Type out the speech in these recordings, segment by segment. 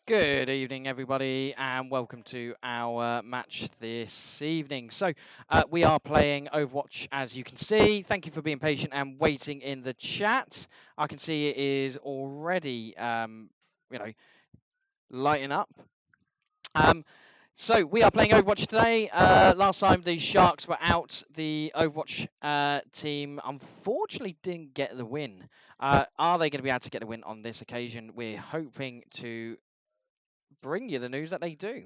Good evening, everybody, and welcome to our match this evening. We are playing Overwatch, as you can see. Thank you for being patient and waiting in the chat. I can see it is already, lighting up. We are playing Overwatch today. Last time the Sharks were out, the Overwatch team unfortunately didn't get the win. Are they going to be able to get the win on this occasion? We're hoping to bring you the news that they do.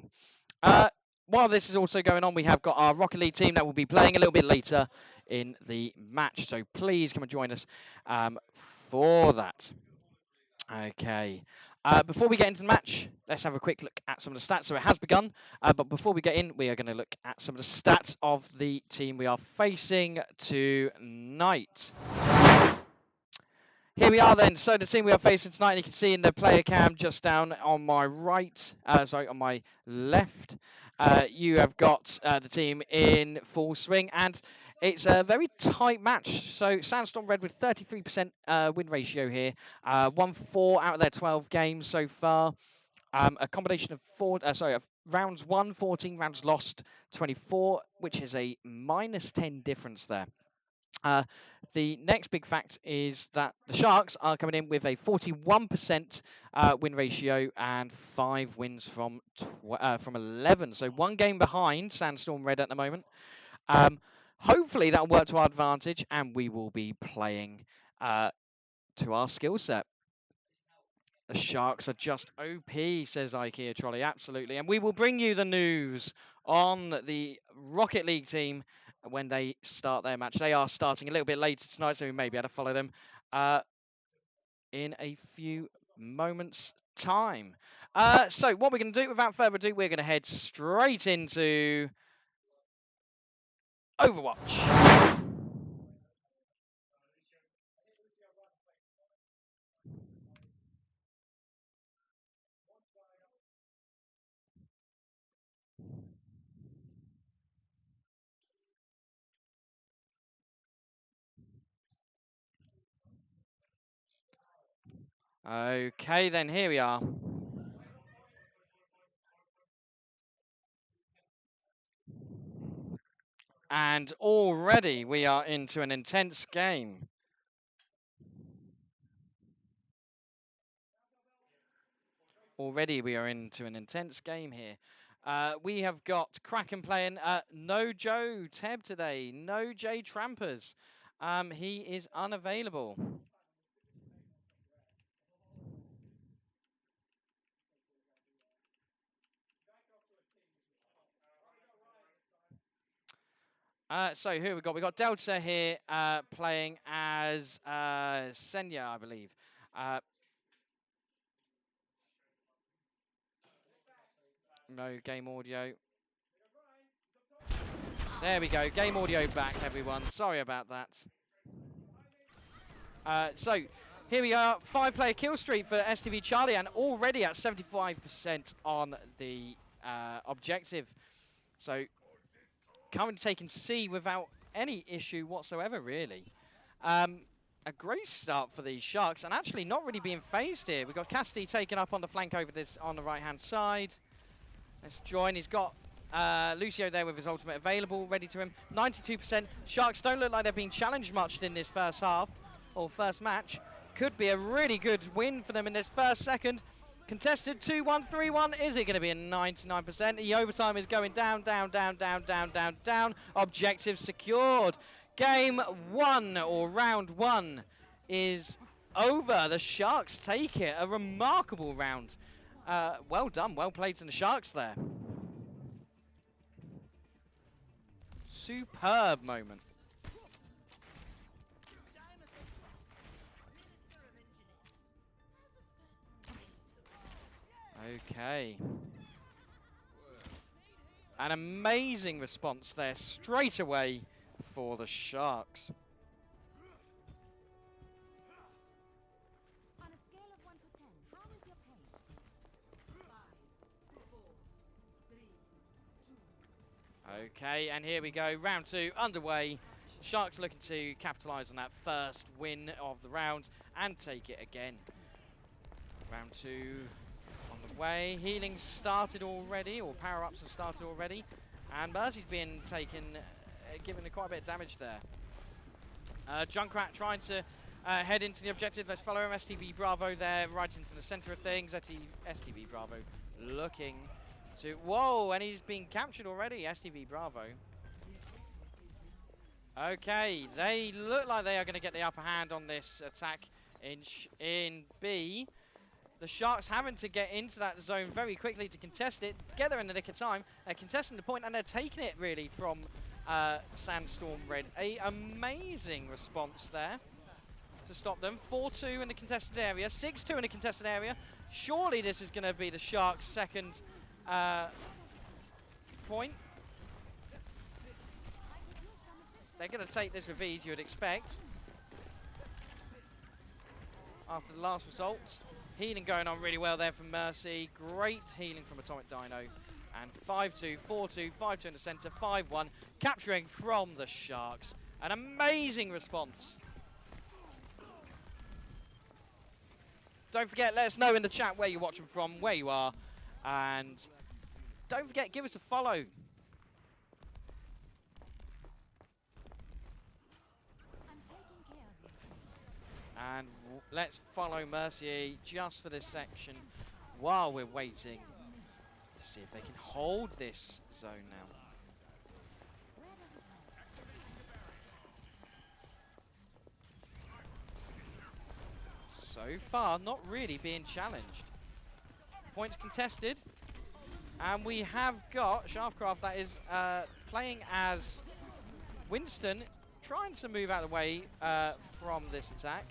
While this is also going on, we have got our Rocket League team that will be playing a little bit later in the match. So please come and join us for that. Okay. Before we get into the match, let's have a quick look at some of the stats. So it has begun, but before we get in, we are going to look at some of the stats of the team we are facing tonight. Here we are then. So the team we are facing tonight, you can see in the player cam just down on my right, on my left, you have got the team in full swing, and it's a very tight match. So Sandstorm Red with 33% win ratio here, won 4 out of their 12 games so far. A combination of rounds won, 14 rounds lost, 24, which is a -10 difference there. The next big fact is that the Sharks are coming in with a 41% win ratio and 5 wins from 11. So 1 game behind Sandstorm Red at the moment. Hopefully that will work to our advantage and we will be playing to our skill set. The Sharks are just OP, says IKEA Trolley. Absolutely. And we will bring you the news on the Rocket League team when they start their match. They are starting a little bit later tonight, so we may be able to follow them in a few moments' time. So what we're going to do, without further ado, we're going to head straight into Overwatch. Okay, then here we are. And already we are into an intense game. Already we are into an intense game here. We have got Kraken playing no Joe Teb today, no J Trampers. He is unavailable. So who we got? We got Delta here playing as Senya, I believe. No game audio. There we go. Game audio back, everyone. Sorry about that. So here we are. 5-player kill streak for STV Charlie, and already at 75% on the objective. So currently taking C without any issue whatsoever, really. A great start for these Sharks, and actually not really being phased here. We've got Cassidy taken up on the flank over this on the right-hand side. Let's join. He's got Lucio there with his ultimate available, ready to him. 92%. Sharks don't look like they've been challenged much in this first half, or first match. Could be a really good win for them in this first second. Contested 2-1, 3-1. Is it going to be a 99%? The overtime is going down, down, down, down, down, down, down. Objective secured. Game 1, or round 1, is over. The Sharks take it. A remarkable round. Well done. Well played to the Sharks there. Superb moment. Okay. An amazing response there straight away for the Sharks. On a scale of 1 to 10, how is your pain? 5, 4, 3, 2. Okay, and here we go. Round 2 underway. Sharks looking to capitalise on that first win of the round and take it again. Round 2 on the way. Healing started already, or power-ups have started already. And Mercy's been taken, given quite a bit of damage there. Junkrat trying to head into the objective. Let's follow him. STV Bravo there, right into the center of things. STV Bravo looking to... Whoa, and he's been captured already, STV Bravo. Okay, they look like they are going to get the upper hand on this attack in B. The Sharks having to get into that zone very quickly to contest it. Together in the nick of time, they're contesting the point and they're taking it really from Sandstorm Red. A amazing response there to stop them. 4-2 in the contested area, 6-2 in the contested area. Surely this is going to be the Sharks' second point. They're going to take this with ease, you would expect. After the last result. Healing going on really well there from Mercy. Great healing from Atomic Dino. And 5-2, 4-2, 5-2 in the centre, 5-1. Capturing from the Sharks. An amazing response. Don't forget, let us know in the chat where you're watching from, where you are. And don't forget, give us a follow. And let's follow Mercier just for this section while we're waiting to see if they can hold this zone now. So far, not really being challenged. Points contested. And we have got Shaftcraft that is playing as Winston, trying to move out of the way from this attack.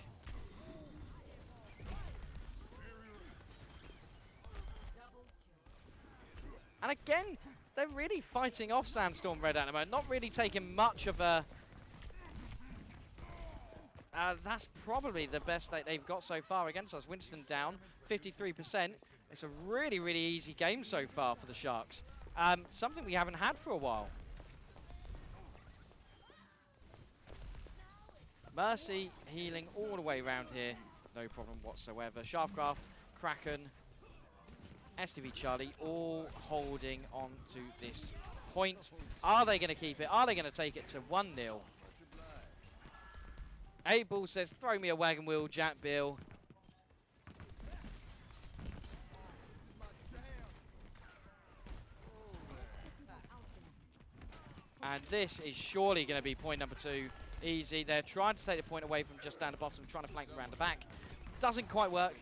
And again, they're really fighting off Sandstorm Red at the moment, not really taking much of a... that's probably the best that they've got so far against us. Winston down, 53%. It's a really, really easy game so far for the Sharks. Something we haven't had for a while. Mercy healing all the way around here. No problem whatsoever. Shaftcraft, Kraken, STV Charlie all holding on to this point. Are they going to keep it? Are they going to take it to 1-0? 8-Ball says, throw me a wagon wheel, Jack Bill. And this is surely going to be point number 2. Easy. They're trying to take the point away from just down the bottom, trying to flank around the back. Doesn't quite work.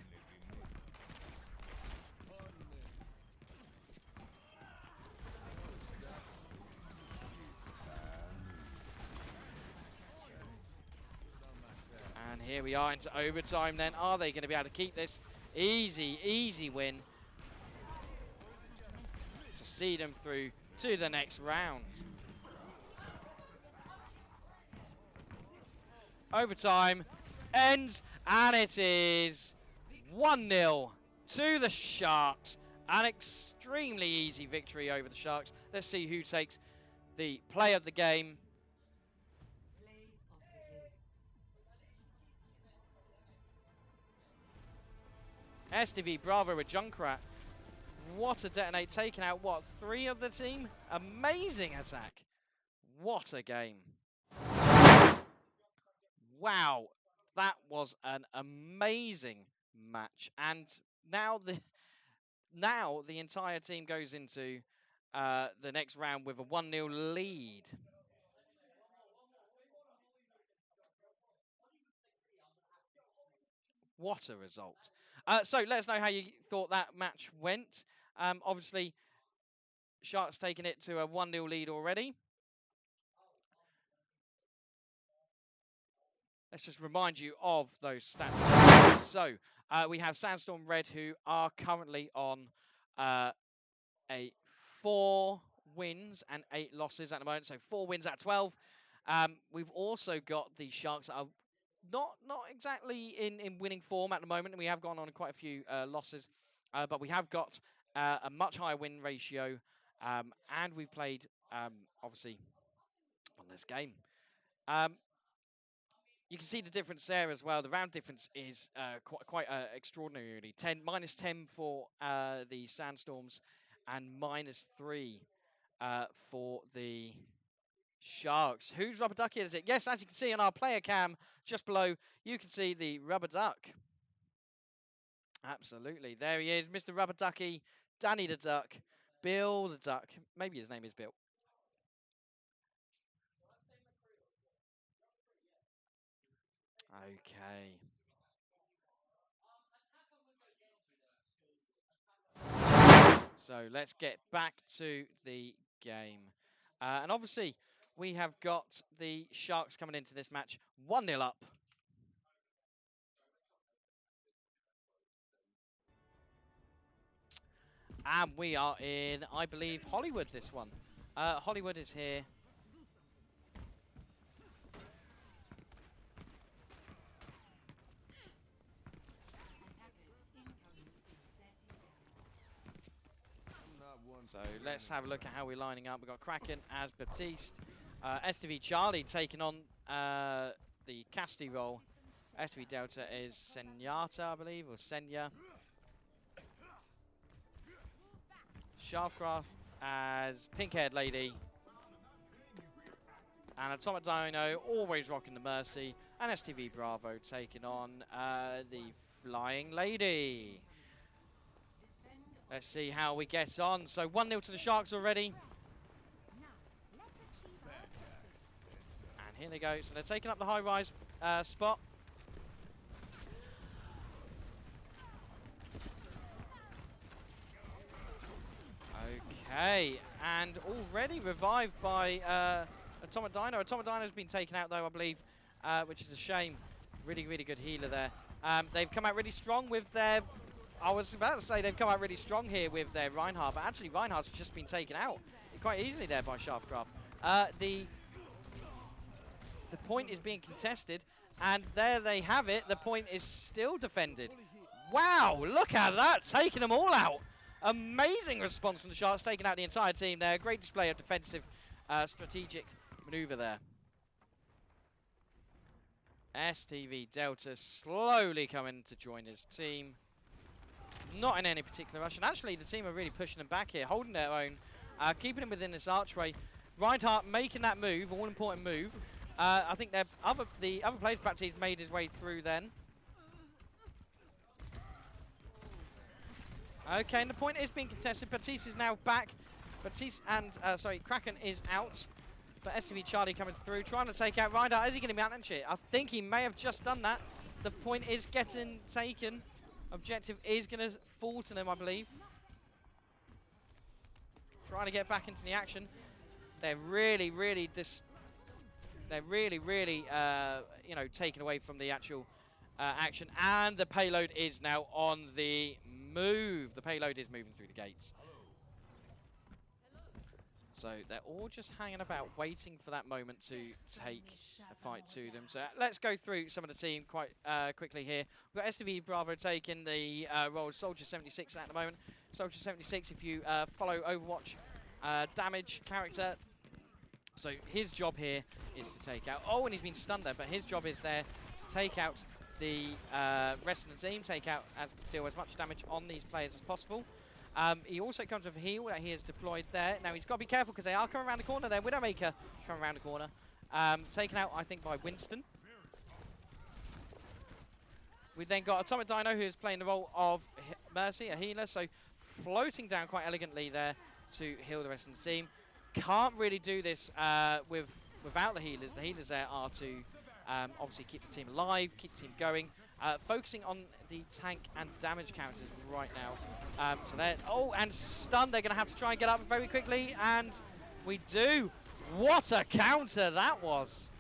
And here we are into overtime then. Are they going to be able to keep this? Easy, easy win to see them through to the next round. Overtime ends, and it is 1-0 to the Sharks. An extremely easy victory over the Sharks. Let's see who takes the play of the game. STV Bravo with Junkrat. What a detonate. Taking out, what, 3 of the team? Amazing attack. What a game. Wow, that was an amazing match. And now the entire team goes into the next round with a 1-0 lead. What a result. So let us know how you thought that match went. Obviously, Sharks taking it to a 1-0 lead already. Let's just remind you of those stats. So we have Sandstorm Red, who are currently on a 4 wins and 8 losses at the moment. So 4 wins out of 12. We've also got the Sharks that are not exactly in winning form at the moment. We have gone on quite a few losses, but we have got a much higher win ratio, and we've played obviously on this game. You can see the difference there as well. The round difference is quite extraordinary, really. -10 for the Sandstorms and -3 for the Sharks. Whose rubber ducky is it? Yes, as you can see on our player cam just below, you can see the rubber duck. Absolutely. There he is, Mr. Rubber Ducky, Danny the Duck, Bill the Duck. Maybe his name is Bill. Okay. So let's get back to the game. And obviously, we have got the Sharks coming into this match 1-0 up. And we are in, I believe, Hollywood this one. Hollywood is here. So let's have a look at how we're lining up. We've got Kraken as Baptiste. STV Charlie taking on the Casti role. STV Delta is Senyata, I believe, or Senya. Shaftcraft as Pink-haired Lady. And Atomic Dino always rocking the Mercy. And STV Bravo taking on the Flying Lady. Let's see how we get on. So 1-0 to the Sharks already. And here they go. So they're taking up the high-rise spot. Okay, and already revived by Atomic Dino. Atomic Dino's been taken out though, I believe, which is a shame. Really, really good healer there. They've come out really strong with their... I was about to say they've come out really strong here with their Reinhardt, but actually Reinhardt's just been taken out quite easily there by Shaftcraft. The point is being contested, and there they have it. The point is still defended. Wow, look at that, taking them all out. Amazing response from the Sharks, taking out the entire team there. Great display of defensive strategic maneuver there. STV Delta slowly coming to join his team. Not in any particular rush. And actually, the team are really pushing them back here, holding their own, keeping them within this archway. Reinhardt making that move, all important move. I think the other players, Baptiste, made his way through then. Okay, and the point is being contested. Baptiste is now back. Baptiste and, Kraken is out. But STV Charlie coming through, trying to take out Reinhardt. Is he going to be out shit? I think he may have just done that. The point is getting taken. Objective is going to fall to them, I believe. Trying to get back into the action. They're really, really taken away from the actual action. And the payload is now on the move. The payload is moving through the gates. So they're all just hanging about, waiting for that moment to take a fight to them. So let's go through some of the team quite quickly here. We've got STV Bravo taking the role of Soldier 76 at the moment. Soldier 76, if you follow Overwatch damage character, so his job here is to take out... Oh, and he's been stunned there, but his job is there to take out the rest of the team, deal as much damage on these players as possible. He also comes with a heal that he has deployed there. Now, he's got to be careful because they are coming around the corner there. Widowmaker coming around the corner. Taken out, I think, by Winston. We've then got Atomic Dino, who is playing the role of Mercy, a healer. So, floating down quite elegantly there to heal the rest of the team. Can't really do this without the healers. The healers there are to obviously keep the team alive, keep the team going. Focusing on the tank and damage counters right now. So they're... Oh, and stunned. They're going to have to try and get up very quickly. And we do. What a counter that was.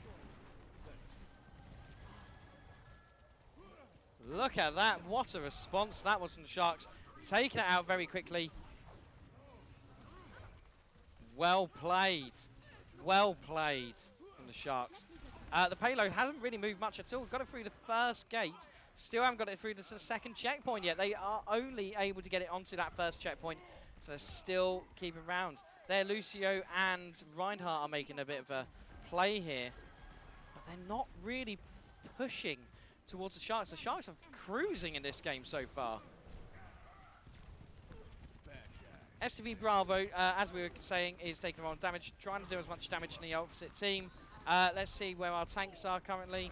Look at that. What a response that was from the Sharks. Taking it out very quickly. Well played. Well played from the Sharks. The payload hasn't really moved much at all. Got it through the first gate. Still haven't got it through the second checkpoint yet. They are only able to get it onto that first checkpoint. So they're still keeping around. There, Lucio and Reinhardt are making a bit of a play here. But they're not really pushing towards the Sharks. The Sharks are cruising in this game so far. STV Bravo, as we were saying, is taking on damage, trying to do as much damage in the opposite team. Let's see where our tanks are currently.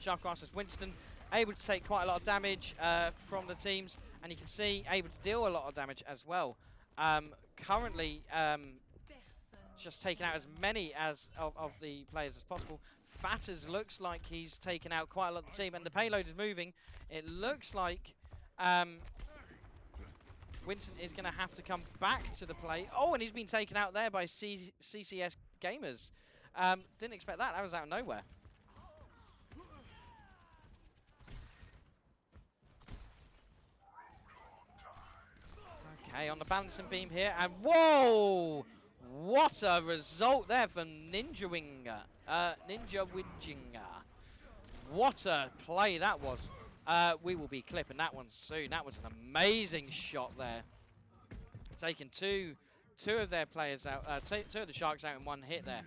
Sharkcasters Winston, able to take quite a lot of damage from the teams, and you can see able to deal a lot of damage as well. Currently, just taking out as many of the players as possible. Fatters looks like he's taken out quite a lot of the team, and the payload is moving. It looks like Vincent is going to have to come back to the play. Oh, and he's been taken out there by CCS Gamers. Didn't expect that. That was out of nowhere. Okay, on the balancing beam here, and whoa! What a result there from Ninja Winger. Ninja Winginger. What a play that was. We will be clipping that one soon. That was an amazing shot there. Taking two of their players out, two of the Sharks out in one hit there.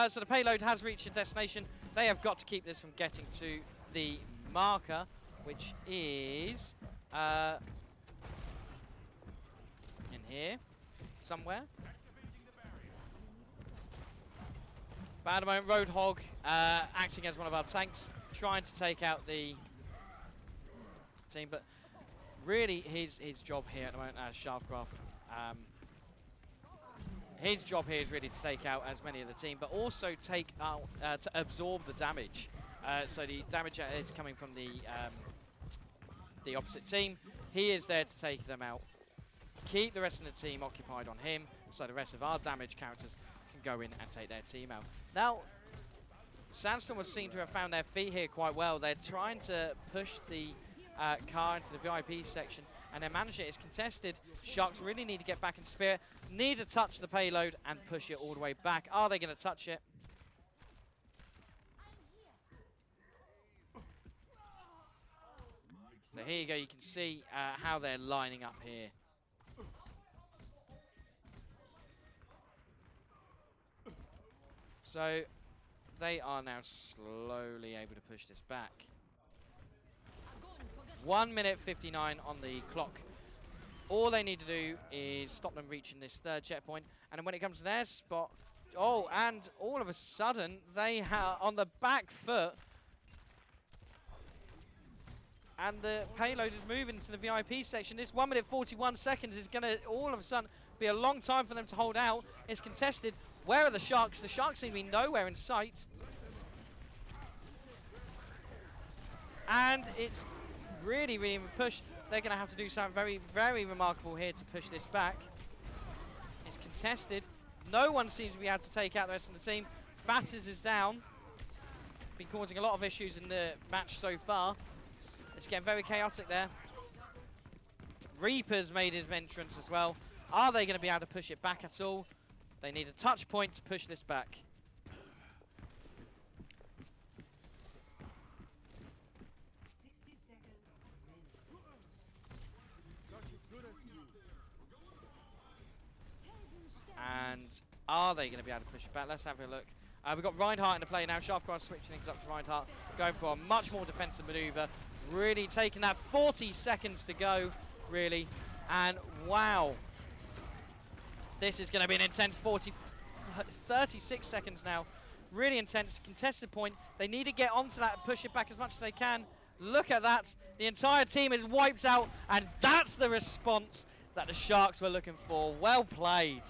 So the payload has reached a destination. They have got to keep this from getting to the marker, which is in here somewhere. But at the moment, Roadhog acting as one of our tanks, trying to take out the team, but really his job here at the moment as Shaftcraft, his job here is really to take out as many of the team, but also take out to absorb the damage. So the damage is coming from the opposite team. He is there to take them out, keep the rest of the team occupied on him, so the rest of our damage characters can go in and take their team out. Now, Sandstorm seem to have found their feet here quite well. They're trying to push the car into the VIP section, and their manager is contested. Sharks really need to get back in spirit, need to touch the payload and push it all the way back. Are they going to touch it? So here you go, you can see how they're lining up here. So they are now slowly able to push this back. 1 minute 59 on the clock. All they need to do is stop them reaching this third checkpoint, and then when it comes to their spot, oh, and all of a sudden they are on the back foot, and the payload is moving to the VIP section. This 1 minute 41 seconds is going to all of a sudden be a long time for them to hold out. It's contested. Where are the Sharks? The Sharks seem to be nowhere in sight. And it's really, really a push. They're going to have to do something very, very remarkable here to push this back. It's contested. No one seems to be able to take out the rest of the team. Fatters is down. Been causing a lot of issues in the match so far. It's getting very chaotic there. Reaper's made his entrance as well. Are they going to be able to push it back at all? They need a touch point to push this back. And are they going to be able to push it back? Let's have a look. We've got Reinhardt in the play now. Shaftcraft switching things up to Reinhardt. Going for a much more defensive maneuver. Really taking that 40 seconds to go, really. And wow. This is going to be an intense 36 seconds now. Really intense, contested point. They need to get onto that and push it back as much as they can. Look at that. The entire team is wiped out, and that's the response that the Sharks were looking for. Well played.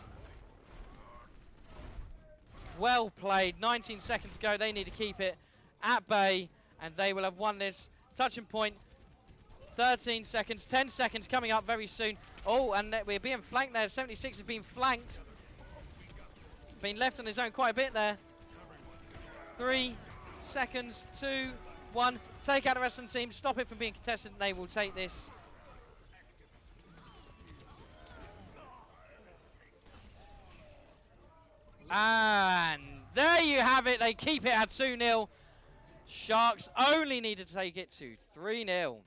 Well played. 19 seconds to go. They need to keep it at bay, and they will have won this. Touching point. 13 seconds. 10 seconds coming up very soon. Oh, and we're being flanked there. 76 has been flanked. Been left on his own quite a bit there. 3 seconds. 2, 1. Take out the rest of the team. Stop it from being contested, and they will take this. And there you have it. They keep it at 2-0. Sharks only needed to take it to 3-0.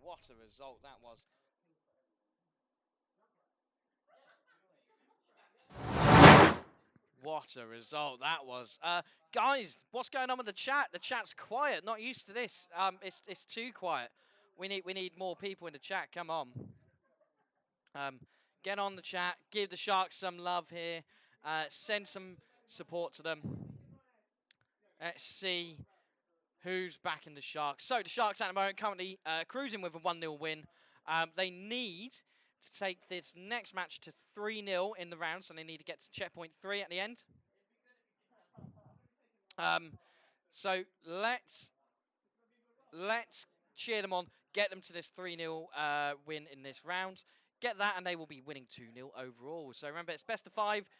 what a result that was. What a result that was. Guys, what's going on with the chat? The chat's quiet. Not used to this. It's too quiet. We need more people in the chat. Come on. Get on the chat. Give the Sharks some love here. Send some support to them. Let's see who's backing the Sharks. So the Sharks at the moment currently cruising with a 1-0 win. They need to take this next match to 3-0 in the round, so they need to get to checkpoint 3 at the end. So let's cheer them on, get them to this 3-0 win in this round. Get that, and they will be winning 2-0 overall. So remember, it's best of 5.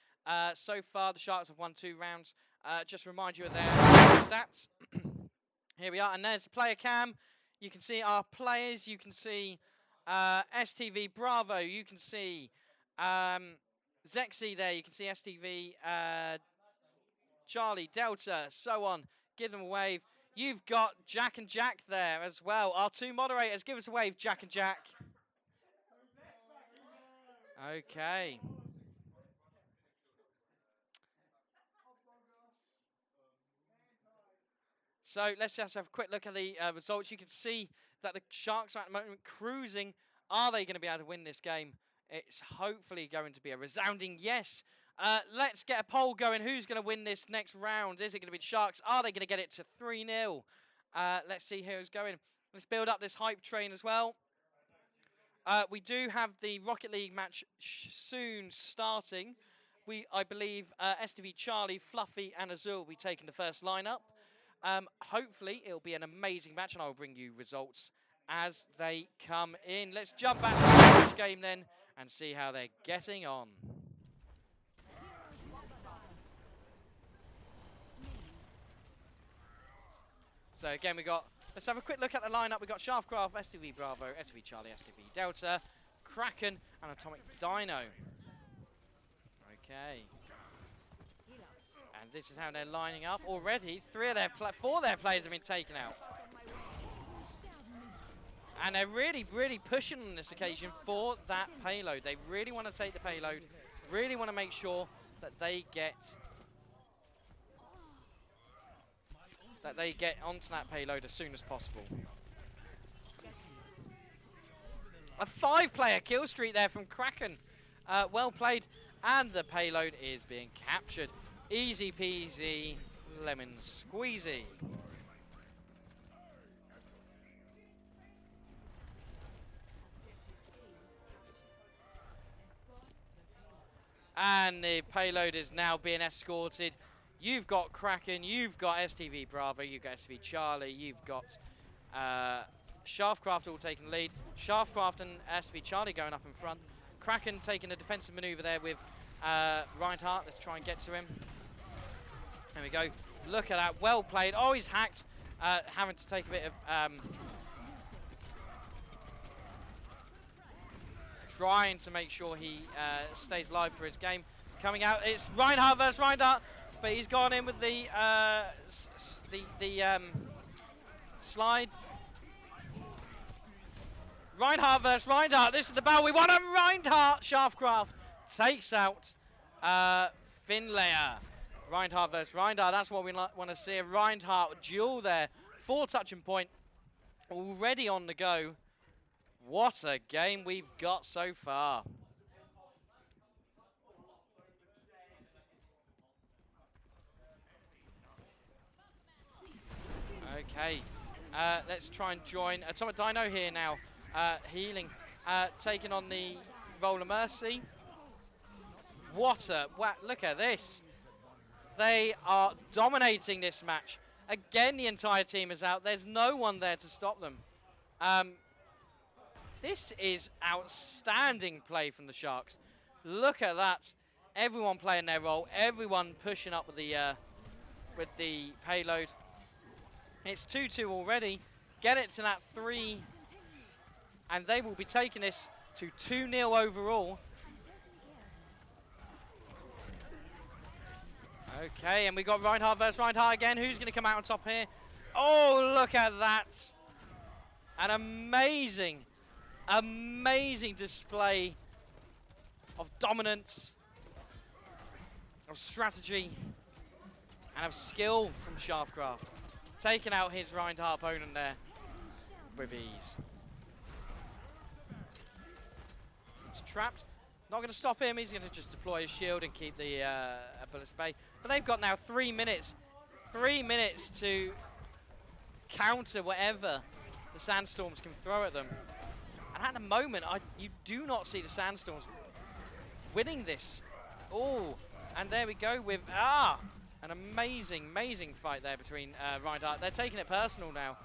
So far, the Sharks have won 2 rounds. Just remind you of their stats. Here we are, and there's the player cam. You can see our players. You can see STV Bravo. You can see Zexy there. You can see STV Charlie Delta, so on. Give them a wave. You've got Jack and Jack there as well. Our 2 moderators, give us a wave, Jack and Jack. Okay. So let's just have a quick look at the results. You can see that the Sharks are at the moment cruising. Are they going to be able to win this game? It's hopefully going to be a resounding yes. Let's get a poll going. Who's going to win this next round? Is it going to be the Sharks? Are they going to get it to 3-0? Let's see who's going. Let's build up this hype train as well. We do have the Rocket League match soon starting. I believe STV Charlie, Fluffy, and Azul will be taking the first lineup. Hopefully, it'll be an amazing match, and I'll bring you results as they come in. Let's jump back to the match game then and see how they're getting on. So again, let's have a quick look at the lineup. We've got Shaftcraft, STV Bravo, STV Charlie, STV Delta, Kraken, and Atomic Dino. Okay. And this is how they're lining up. Already, 4 of their players have been taken out. And they're really, really pushing on this occasion for that payload. They really want to take the payload. Really want to make sure that they get onto that payload as soon as possible. A 5-player kill streak there from Kraken. Well played. And the payload is being captured. Easy peasy, lemon squeezy. And the payload is now being escorted. You've got Kraken, you've got STV Bravo, you've got STV Charlie, you've got Shaftcraft all taking the lead. Shaftcraft and STV Charlie going up in front. Kraken taking a defensive maneuver there with Reinhardt. Let's try and get to him. There we go. Look at that. Well played. Oh, he's hacked. Having to take a bit of trying to make sure he stays alive for his game. Coming out, it's Reinhardt versus Reinhardt, but he's gone in with the slide. Reinhardt versus Reinhardt. This is the battle we want. And Reinhardt, Shaftcraft takes out Finlayer. Reinhardt versus Reinhardt. That's what we want to see. A Reinhardt duel there. 4 touching point already on the go. What a game we've got so far. Okay, let's try and join Atomic Dino here now. Healing, taking on the Roller Mercy. Look at this. They are dominating this match. Again, the entire team is out. There's no one there to stop them. This is outstanding play from the Sharks. Look at that. Everyone playing their role. Everyone pushing up with the payload. It's 2-2 already. Get it to that 3. And they will be taking this to 2-0 overall. Okay, and we got Reinhardt versus Reinhardt again. Who's going to come out on top here? Oh, look at that. An amazing display of dominance, of strategy, and of skill from Shaftcraft. Taking out his Reinhardt opponent there with ease. He's trapped. Not going to stop him. He's going to just deploy his shield and keep the bullets at bay. But they've got now 3 minutes. 3 minutes to counter whatever the Sandstorms can throw at them. And at the moment, you do not see the Sandstorms winning this. Oh, and there we go with an amazing fight there between Reinhardt. They're taking it personal now.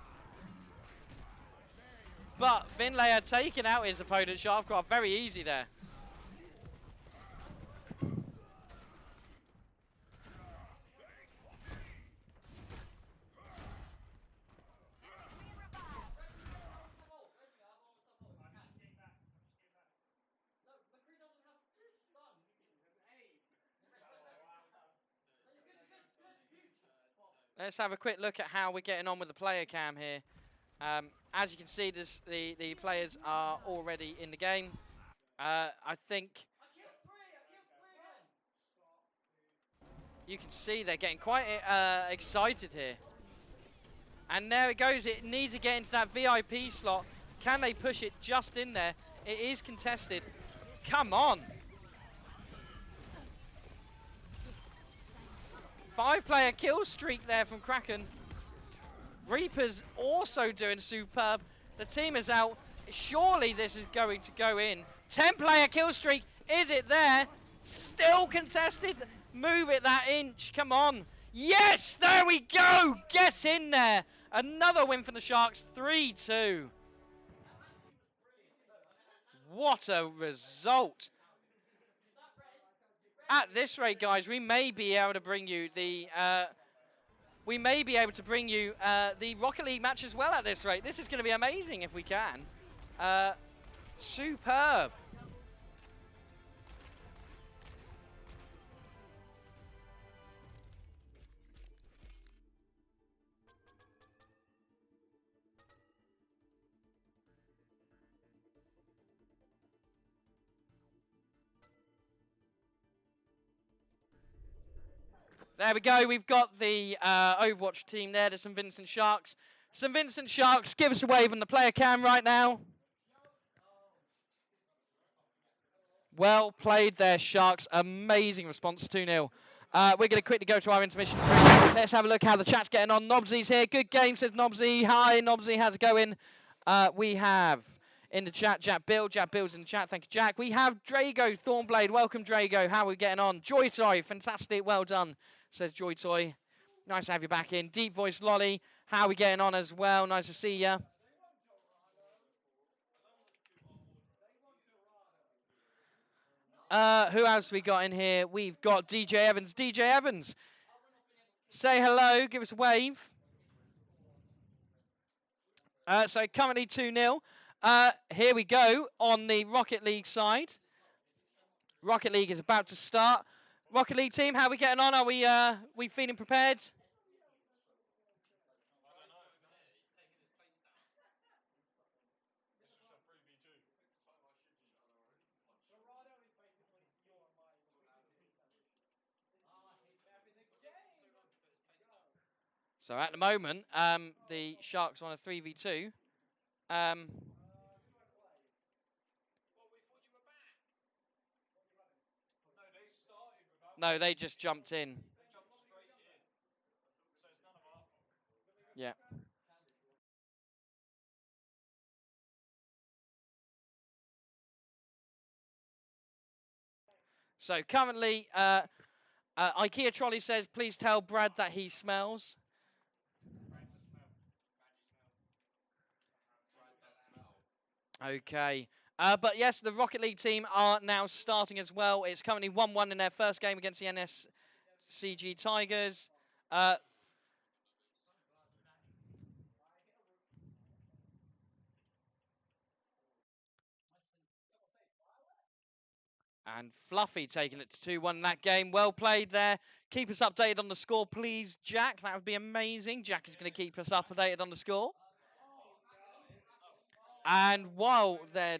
But Finlay had taken out his opponent, Shaftcraft, very easy there. Let's have a quick look at how we're getting on with the player cam here. As you can see, the players are already in the game. I think you can see they're getting quite excited here. And there it goes. It needs to get into that VIP slot. Can they push it just in there? It is contested. Come on. 5-player kill streak there from Kraken. Reaper's also doing superb. The team is out. Surely this is going to go in. 10-player kill streak. Is it there? Still contested. Move it that inch. Come on. Yes, there we go. Get in there. Another win for the Sharks. 3-2. What a result. At this rate, guys, we may be able to bring you the the Rocket League match as well at this rate. This is going to be amazing if we can. Superb. There we go. We've got the Overwatch team there. There's some Vincent Sharks. Some Vincent Sharks. Give us a wave on the player cam right now. Well played there, Sharks. Amazing response, 2-0. We're going to quickly go to our intermission screen. Let's have a look how the chat's getting on. Nobsy's here. Good game, says Nobsy. Hi, Nobsy. How's it going? We have in the chat, Jack Bill. Jack Bill's in the chat. Thank you, Jack. We have Drago Thornblade. Welcome, Drago. How are we getting on? Joy Toy. Fantastic. Well done, says Joy Toy. Nice to have you back in. Deep Voice Lolly. How are we getting on as well? Nice to see you. Who else we got in here? We've got DJ Evans. DJ Evans, say hello. Give us a wave. So currently 2-0. Here we go on the Rocket League side. Rocket League is about to start. Rocket League team, how are we getting on? Are we feeling prepared? So at the moment, the Sharks are on a 3v2. No, they just jumped in. Yeah. So currently, IKEA Trolley says, please tell Brad that he smells. Okay. But yes, the Rocket League team are now starting as well. It's currently 1-1 in their first game against the NSCG Tigers. And Fluffy taking it to 2-1 in that game. Well played there. Keep us updated on the score, please, Jack. That would be amazing. Jack is going to keep us updated on the score. And while they're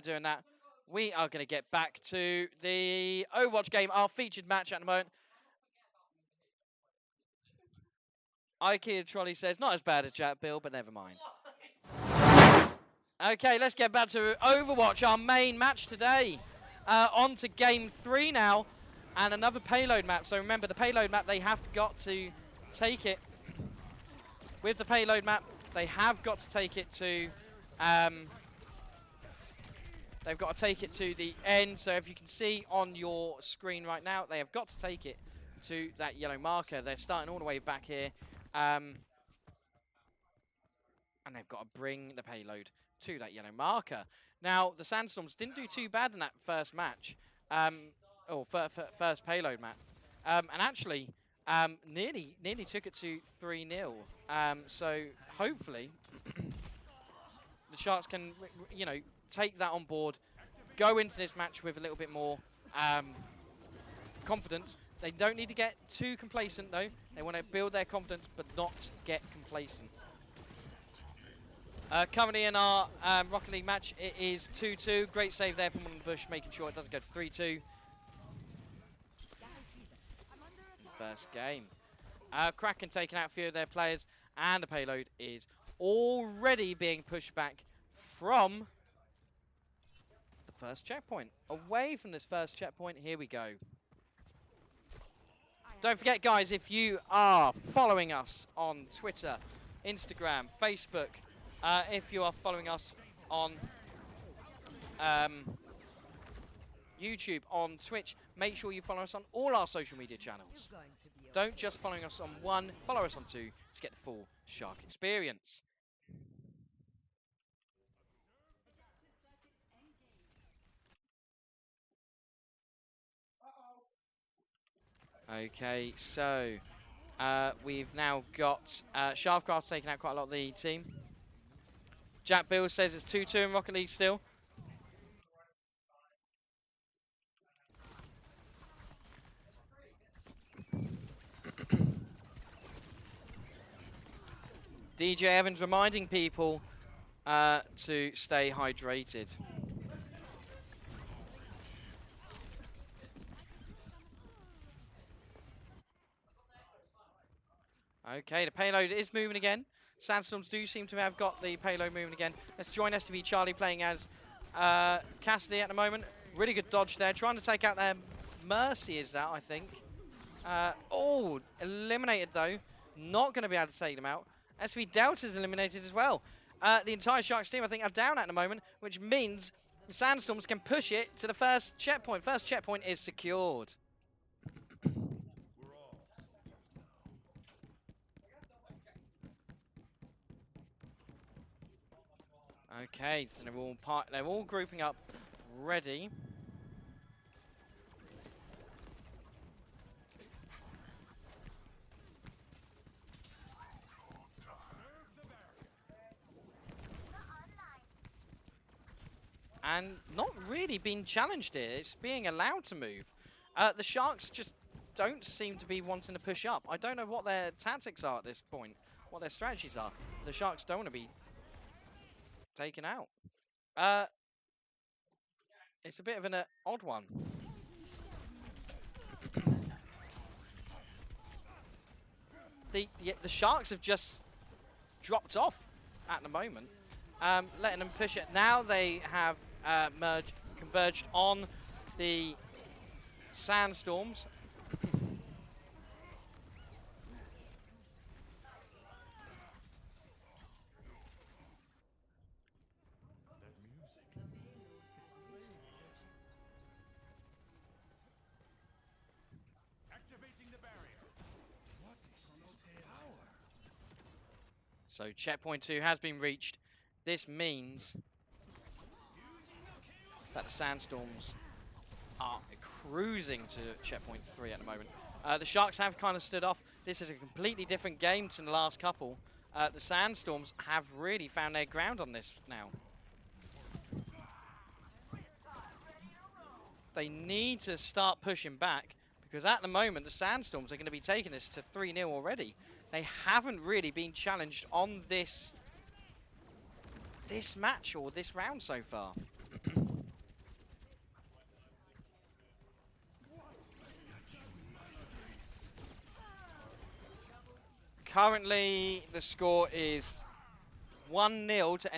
doing that, we are going to get back to the Overwatch game, our featured match at the moment. IKEA Trolley says, not as bad as Jack Bill, but never mind. Okay, let's get back to Overwatch, our main match today. On to game 3 now, and another payload map. So remember, the payload map, they have got to take it. With the payload map, they have got to take it to... they've got to take it to the end. So if you can see on your screen right now, they have got to take it to that yellow marker. They're starting all the way back here. And they've got to bring the payload to that yellow marker. Now, the Sandstorms didn't do too bad in that first match, or first payload map, and actually nearly took it to 3-0. So hopefully the Sharks can, take that on board, go into this match with a little bit more confidence. They don't need to get too complacent though. They want to build their confidence, but not get complacent. Currently in our Rocket League match, it is 2-2. Great save there from Bush, making sure it doesn't go to 3-2. First game. Kraken taking out a few of their players, and the payload is already being pushed back from the first checkpoint. Away from this first checkpoint, here we go. Don't forget, guys, if you are following us on Twitter, Instagram, Facebook, if you are following us on YouTube, on Twitch, make sure you follow us on all our social media channels. Don't just follow us on one, follow us on two to get the full Shark experience. Okay, so we've now got Shaftcraft taking out quite a lot of the team. Jack Bill says it's 2-2 in Rocket League still. DJ Evans reminding people to stay hydrated. Okay, the payload is moving again. Sandstorms do seem to have got the payload moving again. Let's join STV Charlie playing as Cassidy at the moment. Really good dodge there. Trying to take out their Mercy is that, I think. Oh, eliminated though. Not going to be able to take them out. SV Delta's eliminated as well. The entire Sharks team, I think, are down at the moment, which means the Sandstorms can push it to the first checkpoint. First checkpoint is secured. Okay, so they're all grouping up, ready. And not really being challenged here. It's being allowed to move. The Sharks just don't seem to be wanting to push up. I don't know what their tactics are at this point, what their strategies are. The Sharks don't want to be taken out. It's a bit of an odd one. The Sharks have just dropped off at the moment, letting them push it. Now they have converged on the Sandstorms. So checkpoint 2 has been reached. This means that the Sandstorms are cruising to checkpoint 3 at the moment. The Sharks have kind of stood off. This is a completely different game to the last couple. The Sandstorms have really found their ground on this now. They need to start pushing back, because at the moment the Sandstorms are going to be taking this to 3-0 already. They haven't really been challenged on this this match or this round so far. Currently, the score is 1-0 to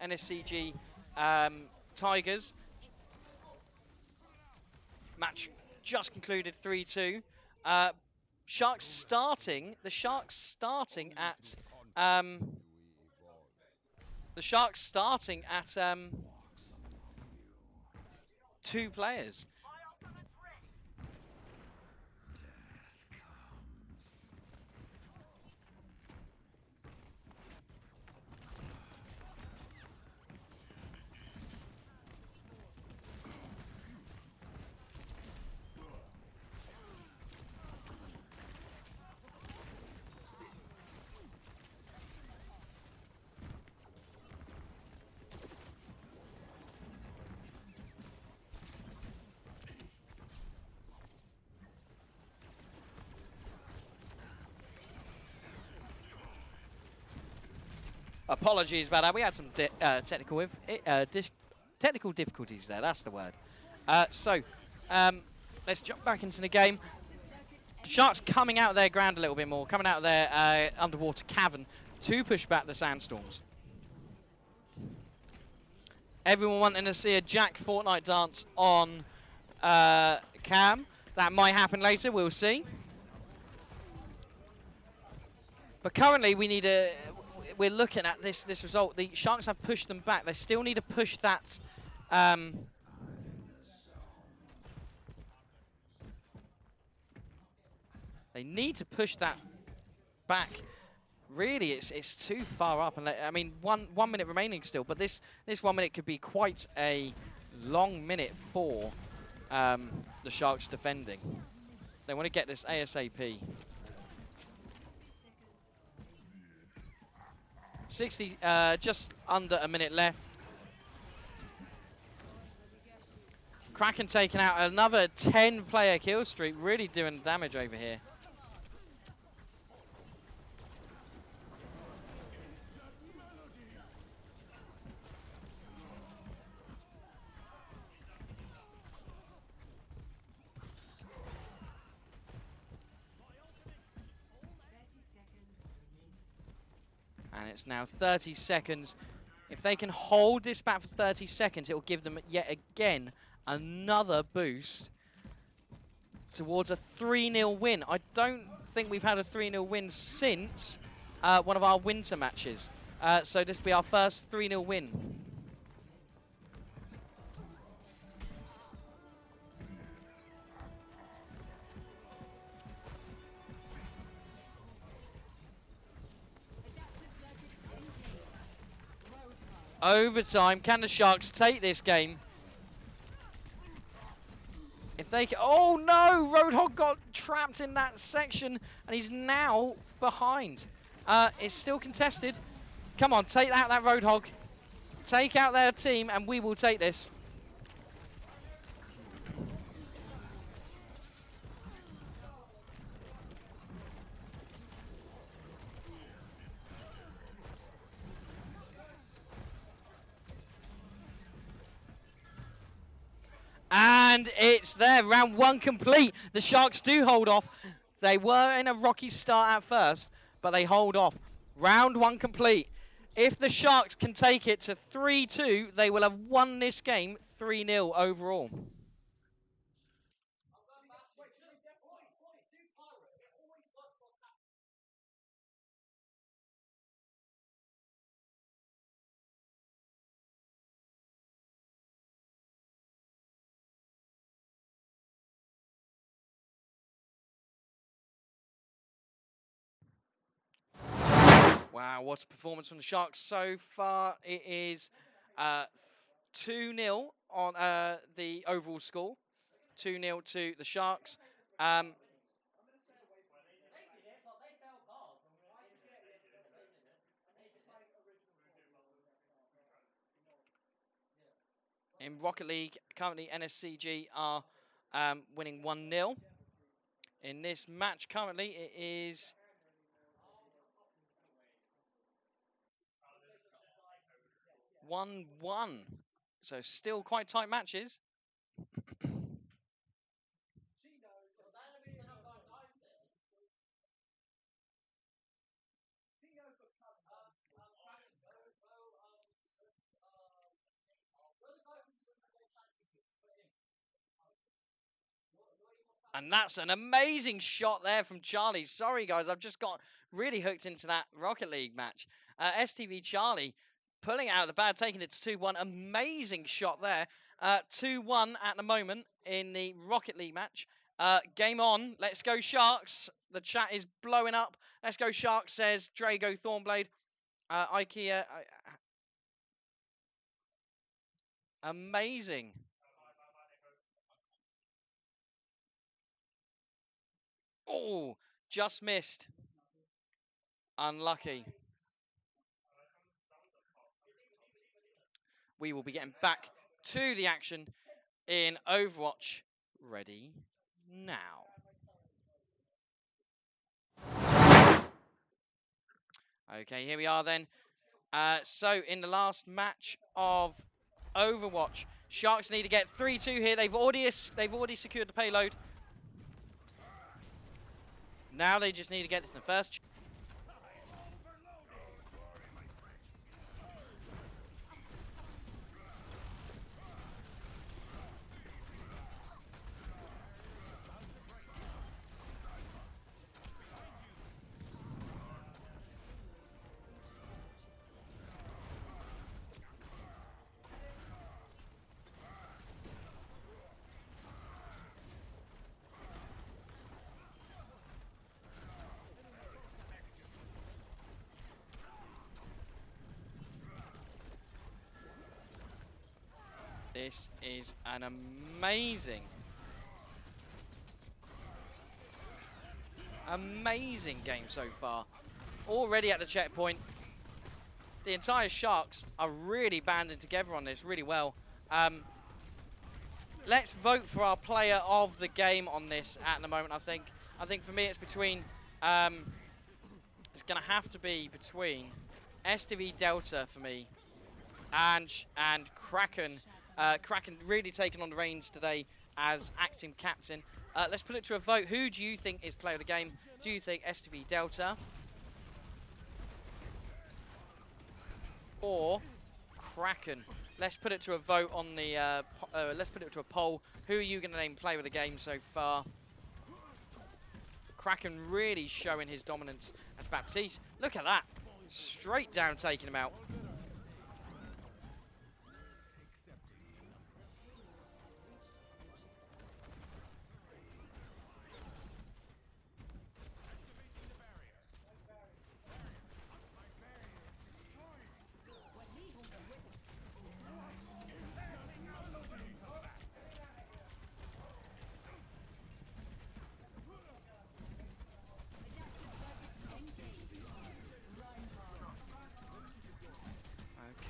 NSCG Tigers. Match just concluded 3-2. Sharks starting. The Sharks starting at. The Sharks starting at 2 players. Apologies about that. We had some technical difficulties there. That's the word. Let's jump back into the game. Sharks coming out of their ground a little bit more, coming out of their underwater cavern to push back the Sandstorms. Everyone wanting to see a Jack Fortnite dance on Cam. That might happen later. We'll see. But currently, we're looking at this result. The Sharks have pushed them back. They still need to push that. They need to push that back. Really, it's too far up, and I mean, one minute remaining still. But this 1 minute could be quite a long minute for the Sharks defending. They want to get this ASAP. 60, just under a minute left. Kraken taking out another 10-player kill streak, really doing damage over here. And it's now 30 seconds. If they can hold this back for 30 seconds, it will give them yet again another boost towards a 3-0 win. I don't think we've had a 3-0 win since one of our winter matches. So this will be our first 3-0 win. Overtime. Can the Sharks take this game? If they can... Oh no! Roadhog got trapped in that section and he's now behind. It's still contested. Come on, take out that Roadhog. Take out their team and we will take this. And it's there. Round 1 complete. The Sharks do hold off. They were in a rocky start at first, but they hold off. Round 1 complete. If the Sharks can take it to 3-2, they will have won this game 3-0 overall. Wow, what a performance from the Sharks so far. It is 2-0 on the overall score. 2-0 to the Sharks. In Rocket League, currently NSCG are winning 1-0. In this match currently, it is... 1-1. So still quite tight matches. And that's an amazing shot there from Charlie. Sorry, guys, I've just got really hooked into that Rocket League match. STV Charlie pulling it out of the bag, taking it to 2-1. Amazing shot there. 2-1 at the moment in the Rocket League match. Game on. Let's go, Sharks. The chat is blowing up. Let's go, Sharks, says Drago Thornblade. IKEA. Amazing. Oh, just missed. Unlucky. We will be getting back to the action in Overwatch. Ready now. Okay, here we are then. So in the last match of Overwatch, Sharks need to get 3-2 here. They've already secured the payload. Now they just need to get this in the first. This is an amazing game so far. Already at the checkpoint. The entire Sharks are really banding together on this really well. Let's vote for our player of the game on this at the moment, I think. I think for me it's between... it's going to have to be between STV Delta for me and Kraken. Kraken really taking on the reins today as acting captain. Let's put it to a vote. Who do you think is player of the game? Do you think STV Delta or Kraken? Let's put it to a vote on the. Let's put it to a poll. Who are you going to name player of the game so far? Kraken really showing his dominance as Baptiste. Look at that, straight down taking him out.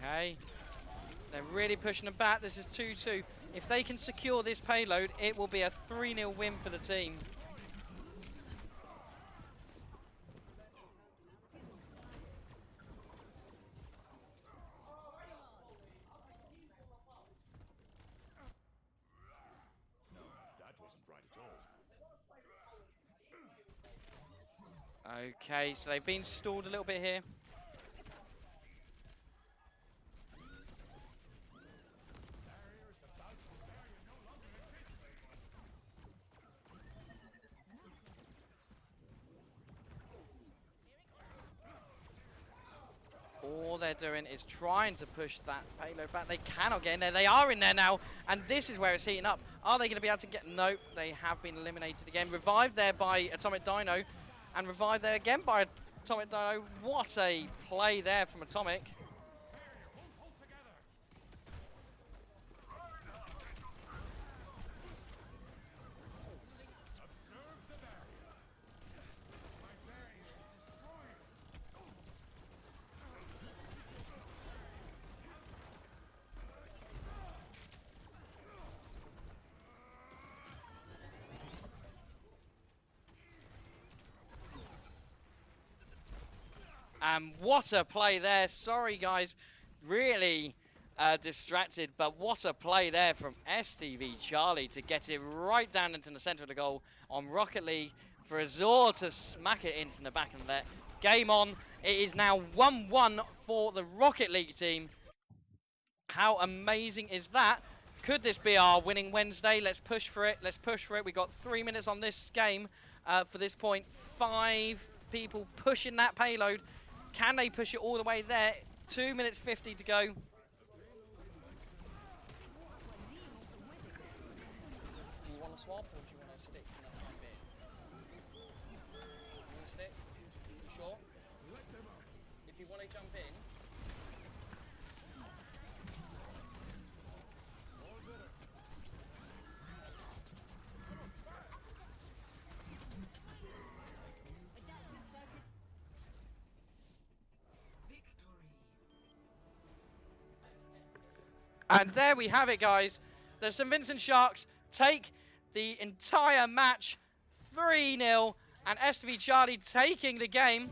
Okay, they're really pushing them back. This is 2-2. If they can secure this payload, it will be a 3-0 win for the team. Okay, so they've been stalled a little bit here. All they're doing is trying to push that payload back. They cannot get in there. They are in there now, and this is where it's heating up. Are they going to be able to get... Nope, they have been eliminated again. Revived there by Atomic Dino, and revived there again by Atomic Dino. What a play there from Atomic. And what a play there. Sorry, guys. Really distracted. But what a play there from STV Charlie to get it right down into the center of the goal on Rocket League for Azor to smack it into the back of the net. Game on. It is now 1-1 for the Rocket League team. How amazing is that? Could this be our winning Wednesday? Let's push for it. Let's push for it. We've got 3 minutes on this game for this point. 5 people pushing that payload. Can they push it all the way there? 2 minutes 50 to go. Do you want to swap or do you want to stick for the time being? You want to stick? You sure? If you want to jump in. And there we have it, guys. The St. Vincent Sharks take the entire match 3-0, and STV Charlie taking the game.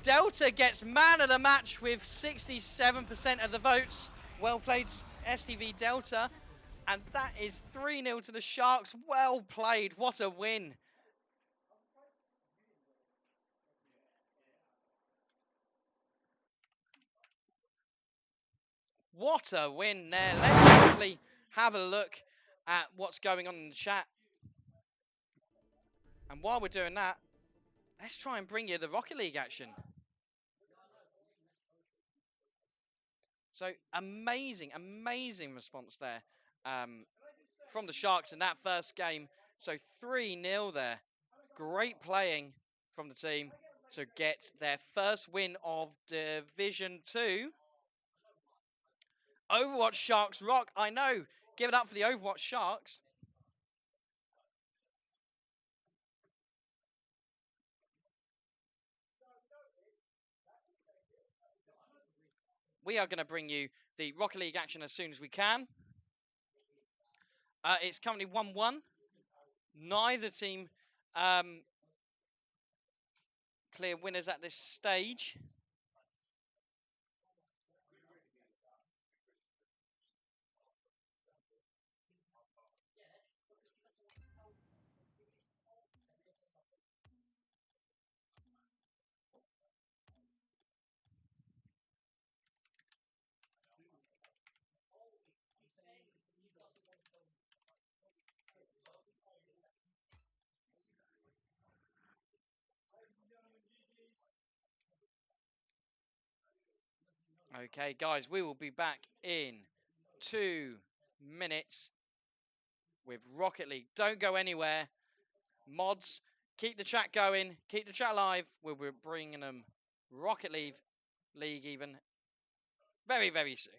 Delta gets man of the match with 67% of the votes. Well played, STV Delta. And that is 3-0 to the Sharks. Well played. What a win. What a win there. Let's quickly have a look at what's going on in the chat. And while we're doing that, let's try and bring you the Rocket League action. So amazing, amazing response there from the Sharks in that first game. So 3-0 there. Great playing from the team to get their first win of Division 2. Overwatch Sharks rock, I know. Give it up for the Overwatch Sharks. We are going to bring you the Rocket League action as soon as we can. It's currently 1-1. Neither team clear winners at this stage. Okay, guys, we will be back in 2 minutes with Rocket League. Don't go anywhere. Mods, keep the chat going. Keep the chat alive. We'll be bringing them Rocket League even very, very soon.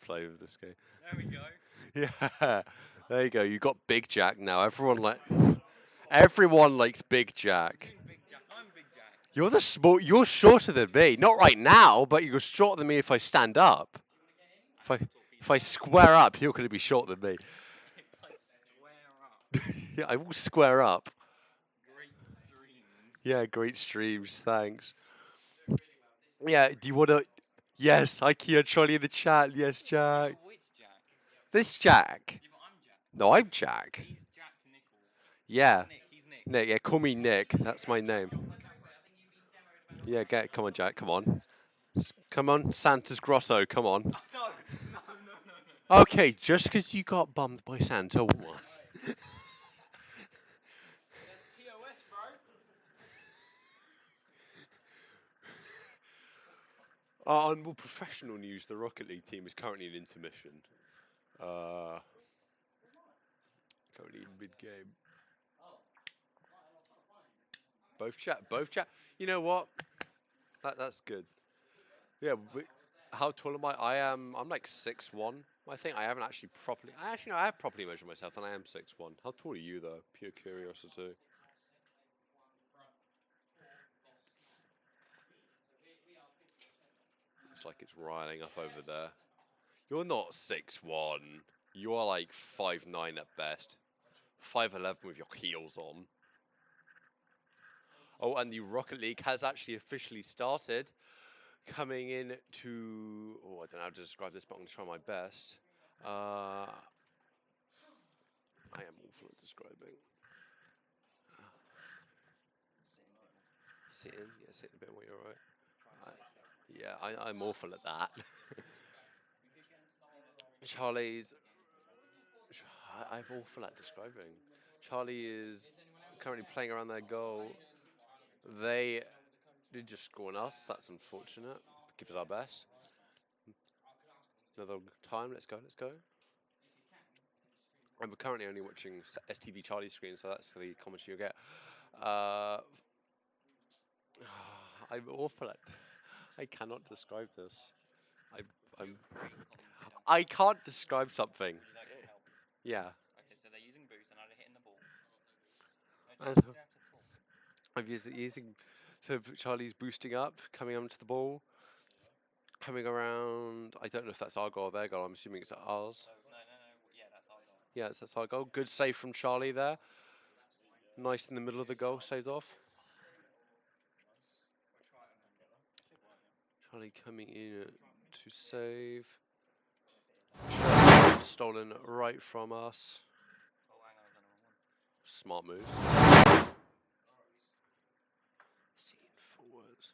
play with this game. There we go. Yeah, there you go. You got Big Jack now. Everyone likes Big Jack. Big Jack. I'm Big Jack. You're the small. You're shorter than me. Not right now, but you're shorter than me if I stand up. If I square up, you're going to be shorter than me. If I square up. Yeah, I will square up. Great streams. Yeah, great streams. Thanks. Yeah, do you want to? Yes, IKEA Charlie in the chat. Yes, Jack. Which Jack? This Jack. Yeah, but I'm Jack. No, I'm Jack. He's Jack Nichols. Yeah. Nick. He's Nick. Nick, yeah, call me Nick. That's my name. Yeah, come on, Jack. Come on. Come on, Santa's Grosso. Come on. No, no, no, no. Okay, just because you got bummed by Santa, what? That's TOS, bro. On more professional news, the Rocket League team is currently in intermission. Currently in mid-game. Both chat. You know what? That's good. Yeah. How tall am I? I'm like 6'1". I think I haven't actually properly. No, I have properly measured myself, and I am 6'1". How tall are you, though? Pure curiosity. Looks like it's riling up over there. You're not 6'1". You are like 5'9" at best. 5'11" with your heels on. Oh, and the Rocket League has actually officially started. Coming in to... Oh, I don't know how to describe this, but I'm going to try my best. I am awful at describing. Sitting? Yeah, sitting a bit more, you're right. I'm awful at that. Charlie's... I'm awful at describing. Charlie is currently playing around their goal. They did just score on us. That's unfortunate. Give it our best. Another time. Let's go. And we're currently only watching STV Charlie's screen, so that's the commentary you'll get. I'm awful at. I cannot describe this. I can't describe something. Yeah. Okay, so they're using boost and they're hitting the ball. I'm using. So Charlie's boosting up, coming onto the ball, coming around. I don't know if that's our goal or their goal. I'm assuming it's ours. No. Yeah, that's our goal. Yeah, that's our goal. Good save from Charlie there. Nice in the middle of the goal, saved off. Charlie coming in to save. Stolen right from us. Oh, hang on, I've done the wrong one. Smart moves. Seeing forwards.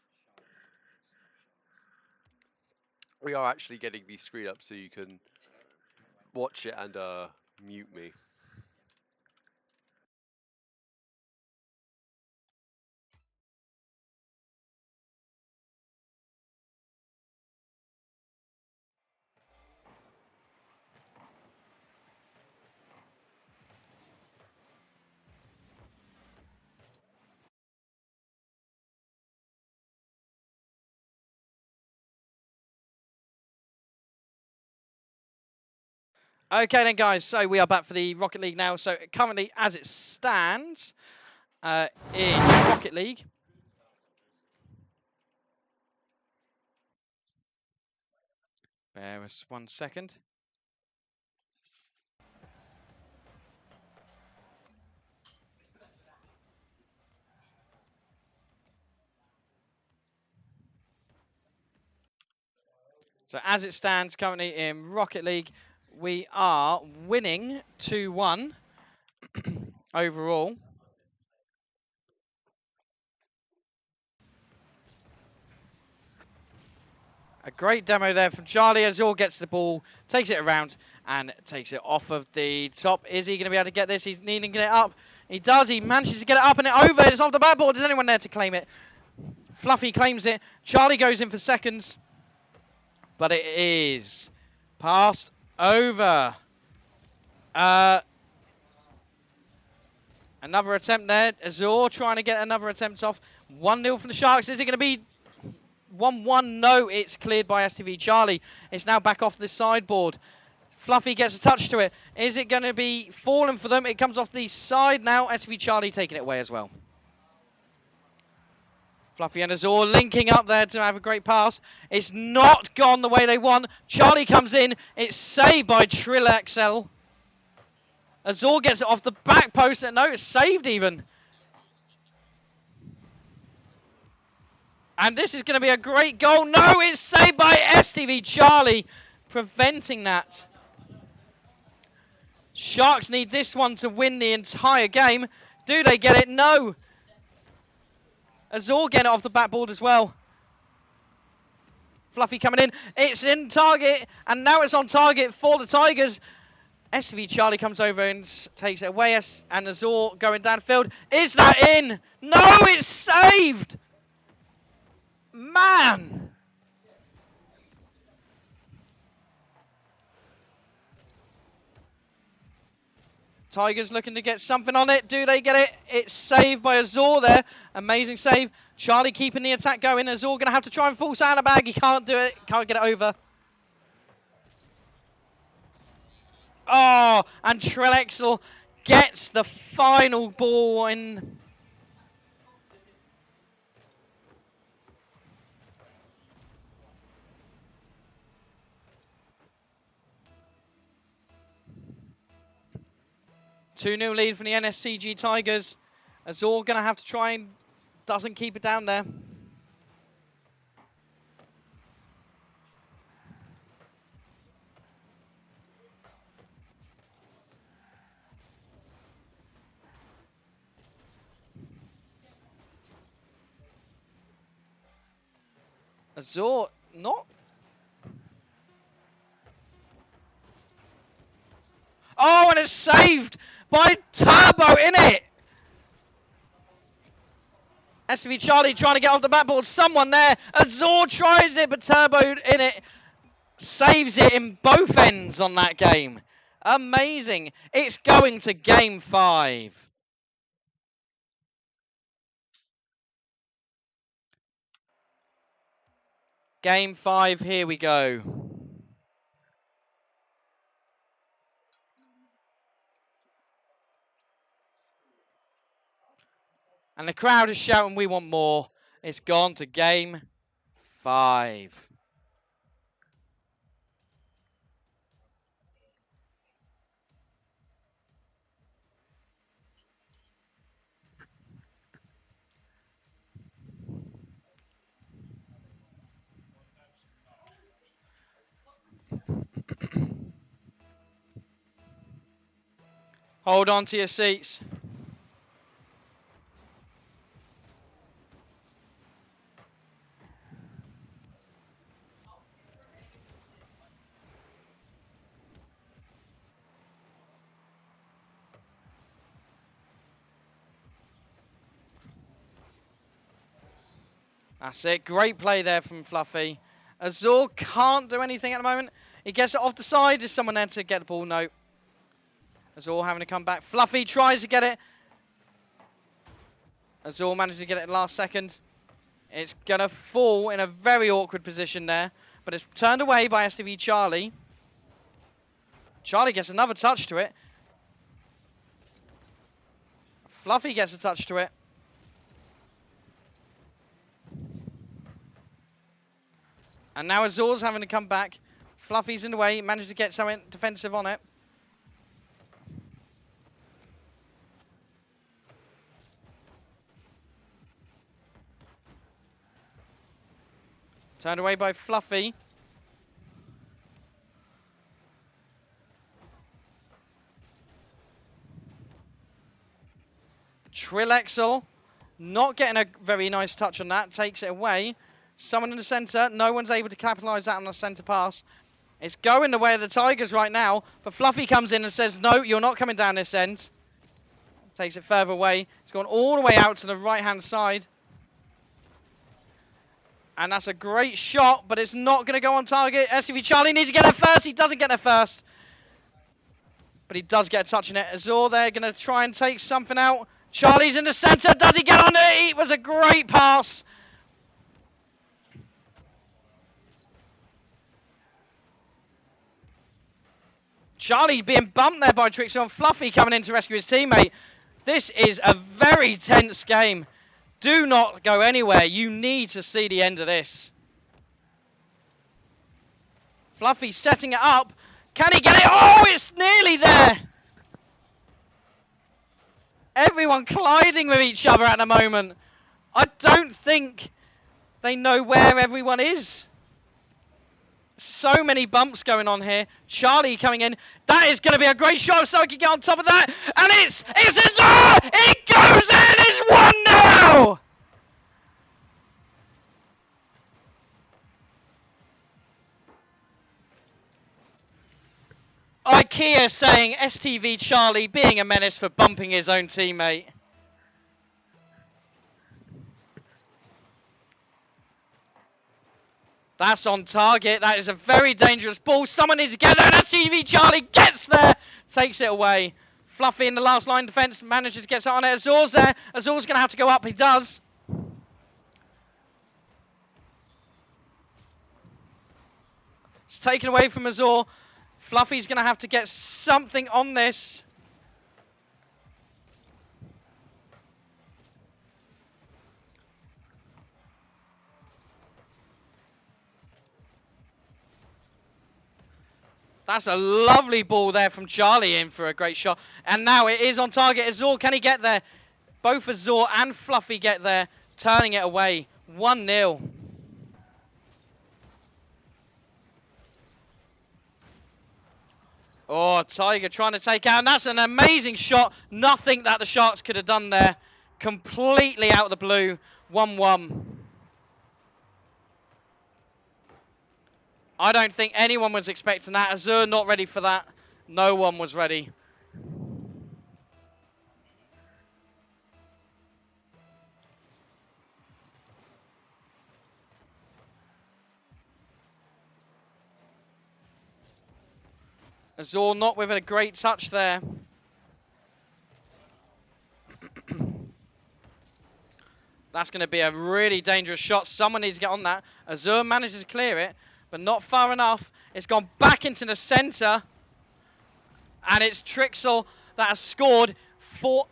We are actually getting the screen up so you can watch it and mute me. Okay then, guys, so we are back for the Rocket League now. So currently, as it stands, in Rocket League, bear us 1 second. So as it stands currently in Rocket League, we are winning 2-1 overall. A great demo there from Charlie. Azor gets the ball, takes it around, and takes it off of the top. Is he going to be able to get this? He's needing to get it up. He does. He manages to get it up and it over. It's off the backboard. Is anyone there to claim it? Fluffy claims it. Charlie goes in for seconds. But it is passed over. Another attempt there. Azor trying to get another attempt off. 1-0 from the Sharks. Is it going to be 1-1. No, it's cleared by STV Charlie. It's now back off the sideboard. Fluffy gets a touch to it. Is it going to be fallen for them? It comes off the side now. STV Charlie taking it away as well. Fluffy and Azor linking up there to have a great pass. It's not gone the way they want. Charlie comes in. It's saved by Trillexel. Azor gets it off the back post. No, it's saved even. And this is going to be a great goal. No, it's saved by STV Charlie, preventing that. Sharks need this one to win the entire game. Do they get it? No. Azor getting it off the backboard as well. Fluffy coming in. It's in target. And now it's on target for the Tigers. STV Charlie comes over and takes it away. And Azor going downfield. Is that in? No, it's saved. Man. Tigers looking to get something on it. Do they get it? It's saved by Azor there. Amazing save. Charlie keeping the attack going. Azor going to have to try and force out a bag. He can't do it. Can't get it over. Oh, and Trellexel gets the final ball in. Two-0 lead from the NSCG Tigers. Azor going to have to try and doesn't keep it down there. Azor not. Oh, and it's saved by Turbo in it. STV Charlie trying to get off the backboard. Someone there. Azor tries it, but Turbo in it. Saves it in both ends on that game. Amazing. It's going to game 5. Game 5, here we go. And the crowd is shouting, we want more. It's gone to game 5. Hold on to your seats. That's it. Great play there from Fluffy. Azor can't do anything at the moment. He gets it off the side. Is someone there to get the ball? No. Azor having to come back. Fluffy tries to get it. Azor managed to get it at the last second. It's going to fall in a very awkward position there. But it's turned away by STV Charlie. Charlie gets another touch to it. Fluffy gets a touch to it. And now Azor's having to come back. Fluffy's in the way. Managed to get something defensive on it. Turned away by Fluffy. Trillexel not getting a very nice touch on that. Takes it away. Someone in the centre. No one's able to capitalise that on the centre pass. It's going the way of the Tigers right now. But Fluffy comes in and says, no, you're not coming down this end. Takes it further away. It's gone all the way out to the right-hand side. And that's a great shot, but it's not going to go on target. SUV Charlie needs to get there first. He doesn't get there first. But he does get a touch in it. Azor there going to try and take something out. Charlie's in the centre. Does he get on it? It was a great pass. Charlie being bumped there by Trixie and Fluffy coming in to rescue his teammate. This is a very tense game. Do not go anywhere. You need to see the end of this. Fluffy setting it up. Can he get it? Oh, it's nearly there. Everyone colliding with each other at the moment. I don't think they know where everyone is. So many bumps going on here. Charlie coming in. That is going to be a great shot so he can get on top of that. And it's Azar! It goes in! It's 1-0! IKEA saying STV Charlie being a menace for bumping his own teammate. That's on target. That is a very dangerous ball. Someone needs to get there. And STV Charlie gets there. Takes it away. Fluffy in the last line defense. Manages to get it on it. Azor's there. Azor's going to have to go up. He does. It's taken away from Azor. Fluffy's going to have to get something on this. That's a lovely ball there from Charlie in for a great shot. And now it is on target. Azor, can he get there? Both Azor and Fluffy get there, turning it away. 1-0. Oh, Tiger trying to take out. And that's an amazing shot. Nothing that the Sharks could have done there. Completely out of the blue. 1-1. I don't think anyone was expecting that. Azur not ready for that. No one was ready. Azur not with a great touch there. That's going to be a really dangerous shot. Someone needs to get on that. Azur manages to clear it, but not far enough. It's gone back into the centre. And it's Trixel that has scored for...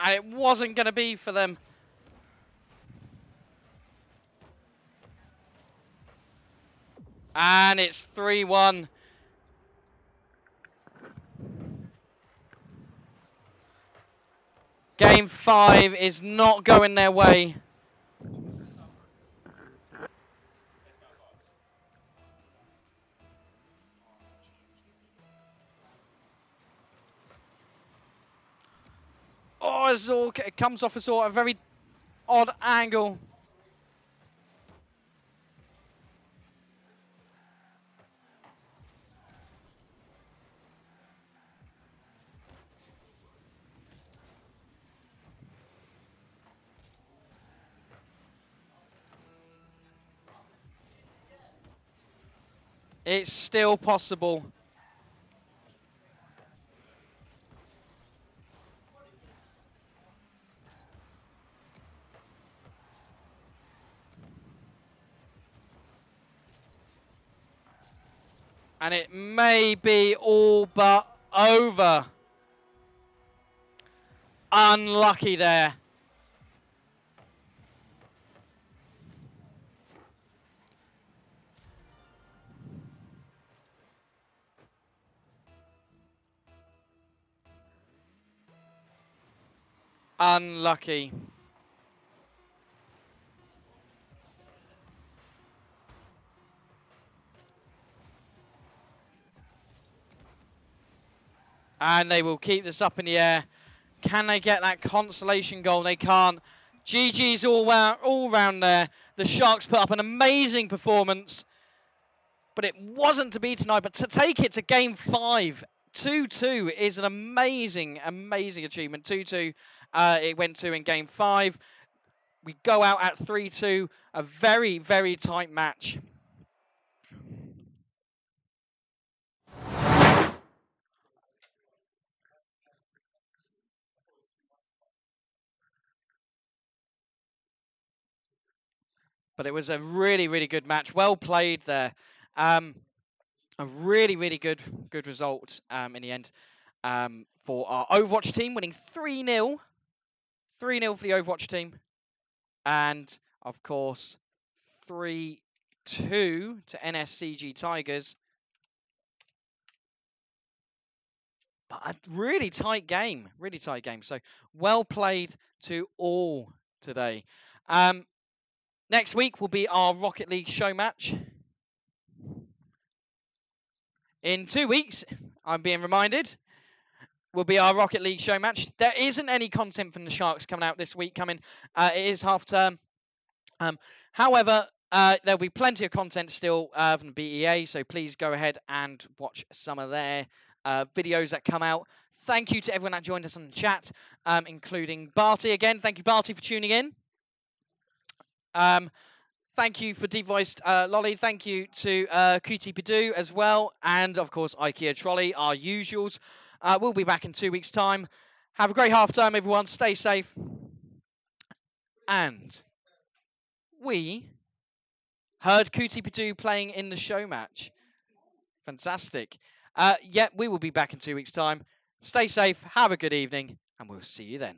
And it wasn't going to be for them. And it's 3-1. Game 5 is not going their way. Oh, Azor comes off Azor at a very odd angle. It's still possible. And it may be all but over. Unlucky there. Unlucky. And they will keep this up in the air. Can they get that consolation goal? They can't. GG's all round there. The Sharks put up an amazing performance. but it wasn't to be tonight. But to take it to game 5, 2-2 is an amazing, amazing achievement. 2-2 it went to in game 5. We go out at 3-2, a very, very tight match. But it was a really, really good match. Well played there. A really, really good result in the end for our Overwatch team, winning 3-0. 3-0 for the Overwatch team. And, of course, 3-2 to NSCG Tigers. But a really tight game. Really tight game. So, well played to all today. Next week will be our Rocket League show match. In 2 weeks, I'm being reminded, will be our Rocket League show match. There isn't any content from the Sharks coming out this week coming. It is half term. However, there'll be plenty of content still from the BEA, so please go ahead and watch some of their videos that come out. Thank you to everyone that joined us on the chat, including Barty again. Thank you, Barty, for tuning in. Thank you for Deep Voiced Lolly. Thank you to QT Padu as well. And, of course, IKEA Trolley, our usuals. We'll be back in 2 weeks' time. Have a great half time, everyone. Stay safe. And we heard QT Padu playing in the show match. Fantastic. Yeah, we will be back in 2 weeks' time. Stay safe. Have a good evening. And we'll see you then.